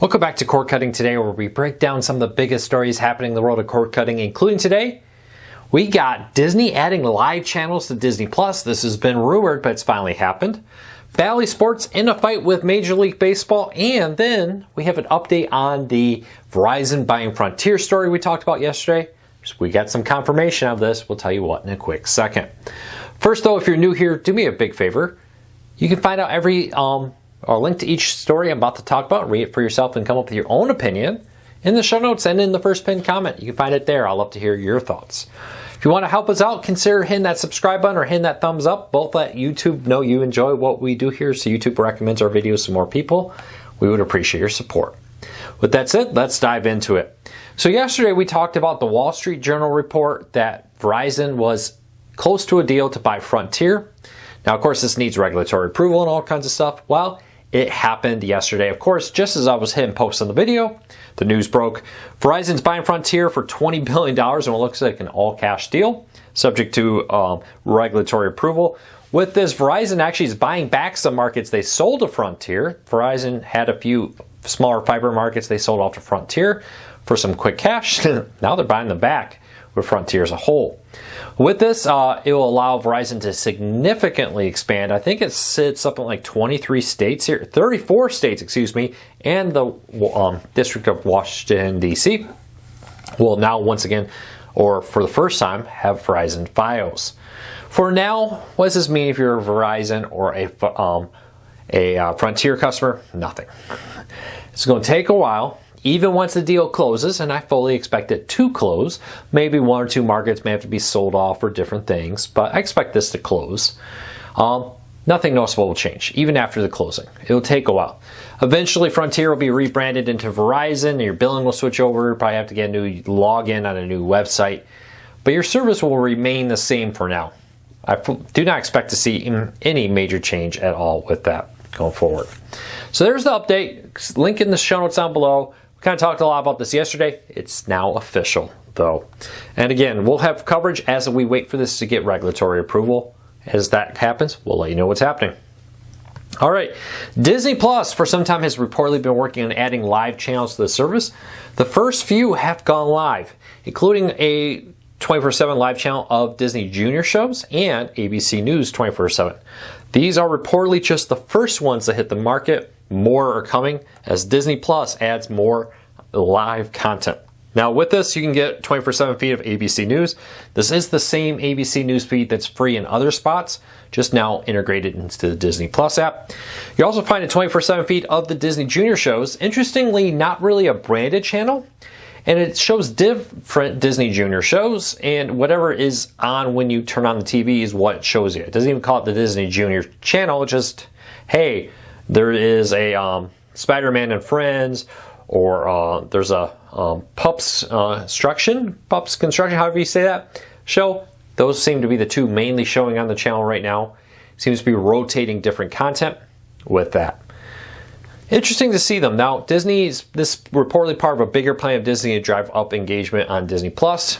Welcome back to Cord Cutting Today, where we break down some of the biggest stories happening in the world of cord cutting, including today. We got Disney adding live channels to Disney Plus. This has been rumored, but it's finally happened. Bally Sports in a fight with Major League Baseball, and then we have an update on the Verizon buying Frontier story we talked about yesterday. We got some confirmation of this. We'll tell you what in a quick second. First, though, if you're new here, do me a big favor. You can find out every or link to each story I'm about to talk about, read it for yourself, and come up with your own opinion in the show notes and in the first pinned comment. You can find it there. I'd love to hear your thoughts. If you want to help us out, consider hitting that subscribe button or hitting that thumbs up. Both let YouTube know you enjoy what we do here, so YouTube recommends our videos to more people. We would appreciate your support. With that said, let's dive into it. So yesterday we talked about the Wall Street Journal report that Verizon was close to a deal to buy Frontier. Now, of course, this needs regulatory approval and all kinds of stuff. Well, it happened yesterday. Of course, just as I was hitting post on the video, the news broke. Verizon's buying Frontier for $20 billion and it looks like an all-cash deal, subject to regulatory approval. With this, Verizon actually is buying back some markets they sold to Frontier. Verizon had a few smaller fiber markets they sold off to Frontier for some quick cash. Now they're buying them back with Frontier as a whole. With this, it will allow Verizon to significantly expand. I think it sits up in like 23 states here, 34 states, excuse me, and the District of Washington, D.C. will now once again, or for the first time, have Verizon Fios. For now, what does this mean if you're a Verizon or a Frontier customer? Nothing. It's going to take a while. Even once the deal closes, and I fully expect it to close, maybe one or two markets may have to be sold off for different things, but I expect this to close. Nothing noticeable will change, even after the closing. It'll take a while. Eventually, Frontier will be rebranded into Verizon, and your billing will switch over. You'll probably have to get a new login on a new website, but your service will remain the same for now. I do not expect to see any major change at all with that going forward. So there's the update. Link in the show notes down below. We kind of talked a lot about this yesterday. It's now official, though. And again, we'll have coverage as we wait for this to get regulatory approval. As that happens, we'll let you know what's happening. All right, Disney Plus for some time has reportedly been working on adding live channels to the service. The first few have gone live, including a 24/7 live channel of Disney Junior shows and ABC News 24/7. These are reportedly just the first ones that hit the market. More are coming as Disney Plus adds more live content. Now with this, you can get 24/7 feed of ABC News. This is the same ABC News feed that's free in other spots, just now integrated into the Disney Plus app. You also find a 24/7 feed of the Disney Junior shows. Interestingly, not really a branded channel. And it shows different Disney Junior shows, and whatever is on when you turn on the TV is what it shows you. It doesn't even call it the Disney Junior channel, just, hey, there is a Spider-Man and Friends, or there's a Pups Construction, however you say that, show. Those seem to be the two mainly showing on the channel right now. Seems to be rotating different content with that. Interesting to see them. Now, Disney's this reportedly part of a bigger plan of Disney to drive up engagement on Disney Plus,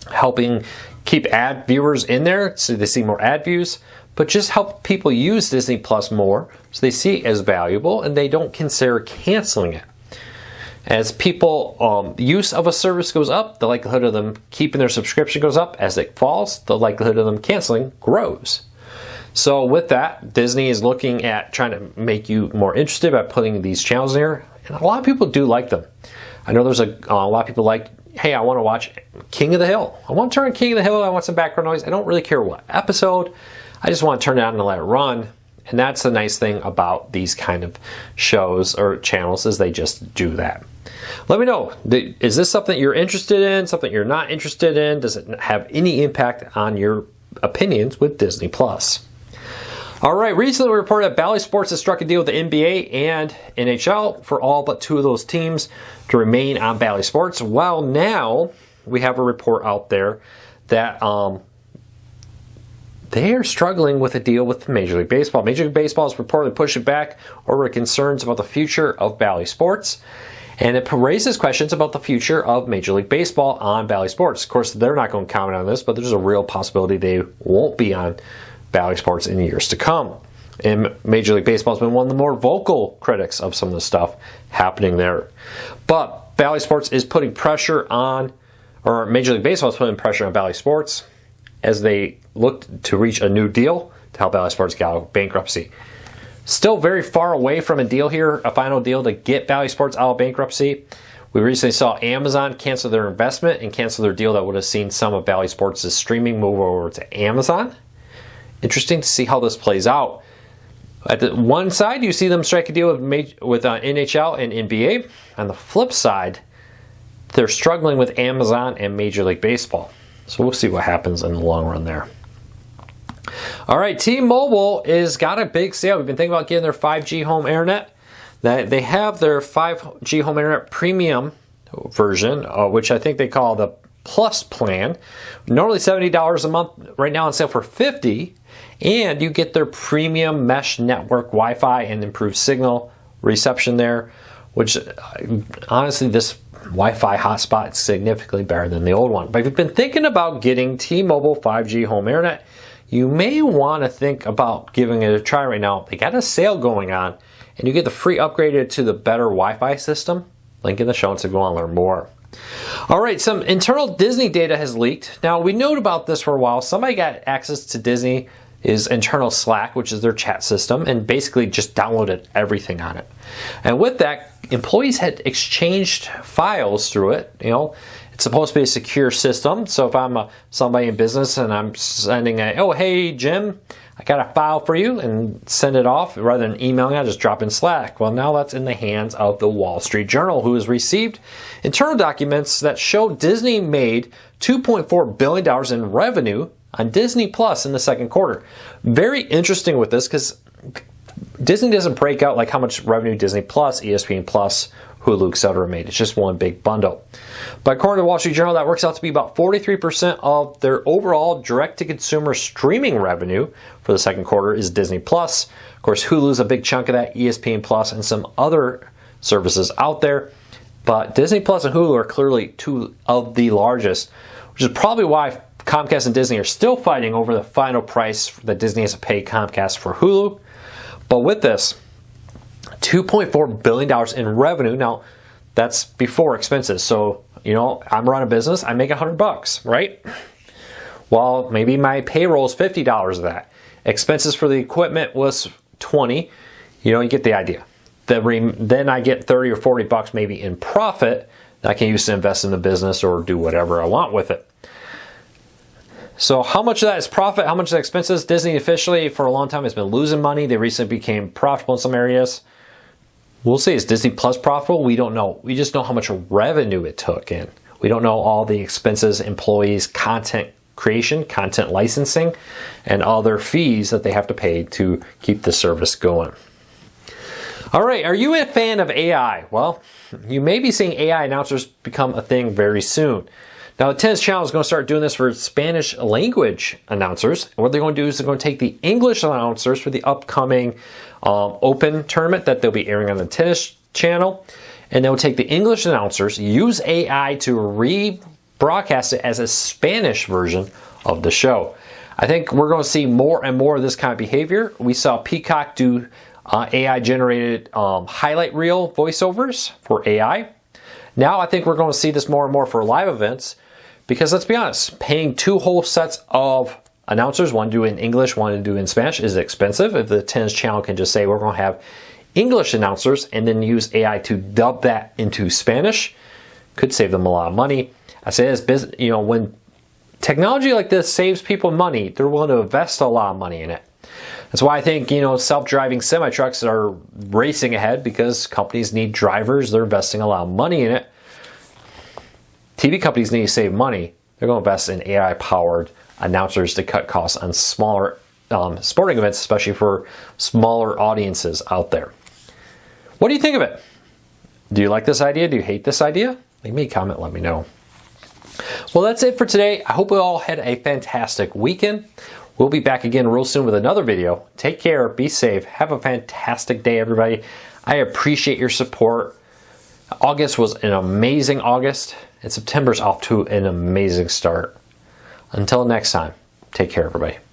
helping keep ad viewers in there so they see more ad views, but just help people use Disney Plus more so they see it as valuable and they don't consider canceling it. As people use of a service goes up, the likelihood of them keeping their subscription goes up. As it falls, the likelihood of them canceling grows. So with that, Disney is looking at trying to make you more interested by putting these channels in here. And a lot of people do like them. I know there's a lot of people like, hey, I want to watch King of the Hill. I want to turn on King of the Hill. I want some background noise. I don't really care what episode. I just want to turn it on and let it run. And that's the nice thing about these kind of shows or channels is they just do that. Let me know. Is this something you're interested in? Something you're not interested in? Does it have any impact on your opinions with Disney Plus? All right, recently we reported that Bally Sports has struck a deal with the NBA and NHL for all but two of those teams to remain on Bally Sports. Well, now we have a report out there that they are struggling with a deal with Major League Baseball. Major League Baseball is reportedly pushing back over concerns about the future of Bally Sports. And it raises questions about the future of Major League Baseball on Bally Sports. Of course, they're not going to comment on this, but there's a real possibility they won't be on Bally Sports in years to come. And Major League Baseball has been one of the more vocal critics of some of the stuff happening there. But Bally Sports is putting pressure on, or Major League Baseball is putting pressure on Bally Sports as they look to reach a new deal to help Bally Sports get out of bankruptcy. Still very far away from a deal here, a final deal to get Bally Sports out of bankruptcy. We recently saw Amazon cancel their investment and cancel their deal that would have seen some of Bally Sports' streaming move over to Amazon. Interesting to see how this plays out. At the one side, you see them strike a deal with NHL and NBA. On the flip side, they're struggling with Amazon and Major League Baseball. So we'll see what happens in the long run there. All right, T-Mobile has got a big sale. We've been thinking about getting their 5G home internet. They have their 5G home internet premium version, which I think they call the Plus plan. Normally $70 a month, right now on sale for $50. And you get their premium mesh network Wi-Fi and improved signal reception there, which honestly, this Wi-Fi hotspot is significantly better than the old one. But if you've been thinking about getting T-Mobile 5G home internet, you may want to think about giving it a try right now. They got a sale going on, and you get the free upgraded to the better Wi-Fi system. Link in the show notes to go on and learn more. All right, some internal Disney data has leaked. Now, we knew about this for a while. Somebody got access to Disney's internal Slack, which is their chat system, and basically just downloaded everything on it. And with that, employees had exchanged files through it. You know, it's supposed to be a secure system. So if I'm somebody in business and I'm sending oh, hey, Jim, I got a file for you, and send it off, rather than emailing, I just drop in Slack. Well, now that's in the hands of the Wall Street Journal, who has received internal documents that show Disney made $2.4 billion in revenue on Disney Plus in the second quarter. Very interesting with this, because Disney doesn't break out like how much revenue Disney Plus, ESPN Plus, Hulu, etc. made. It's just one big bundle. But according to the Wall Street Journal, that works out to be about 43% of their overall direct-to-consumer streaming revenue for the second quarter is Disney Plus. Of course, Hulu's a big chunk of that, ESPN Plus, and some other services out there. But Disney Plus and Hulu are clearly two of the largest, which is probably why Comcast and Disney are still fighting over the final price that Disney has to pay Comcast for Hulu. But with this, $2.4 billion in revenue. Now, that's before expenses. So, you know, I'm running a business, I make $100, right? Well, maybe my payroll is $50 of that. Expenses for the equipment was $20. You know, you get the idea. Then I get $30 or $40 maybe in profit that I can use to invest in the business or do whatever I want with it. So how much of that is profit? How much of that expenses? Disney officially for a long time has been losing money. They recently became profitable in some areas. We'll see. Is Disney Plus profitable? We don't know. We just know how much revenue it took in. We don't know all the expenses, employees, content creation, content licensing, and other fees that they have to pay to keep the service going. All right, are you a fan of AI? Well, you may be seeing AI announcers become a thing very soon. Now, the Tennis Channel is going to start doing this for Spanish language announcers. And what they're going to do is they're going to take the English announcers for the upcoming Open tournament that they'll be airing on the Tennis Channel. And they'll take the English announcers, use AI to rebroadcast it as a Spanish version of the show. I think we're going to see more and more of this kind of behavior. We saw Peacock do AI-generated highlight reel voiceovers for AI. Now I think we're going to see this more and more for live events. Because let's be honest, paying two whole sets of announcers, one to do in English, one to do in Spanish, is expensive. If the Tennis Channel can just say we're going to have English announcers and then use AI to dub that into Spanish, could save them a lot of money. I say this, you know, when technology like this saves people money, they're willing to invest a lot of money in it. That's why I think, you know, self-driving semi-trucks are racing ahead, because companies need drivers. They're investing a lot of money in it. TV companies need to save money. They're going to invest in AI-powered announcers to cut costs on smaller sporting events, especially for smaller audiences out there. What do you think of it? Do you like this idea? Do you hate this idea? Leave me a comment, let me know. Well, that's it for today. I hope we all had a fantastic weekend. We'll be back again real soon with another video. Take care, be safe, have a fantastic day, everybody. I appreciate your support. August was an amazing August, and September's off to an amazing start. Until next time, take care, everybody.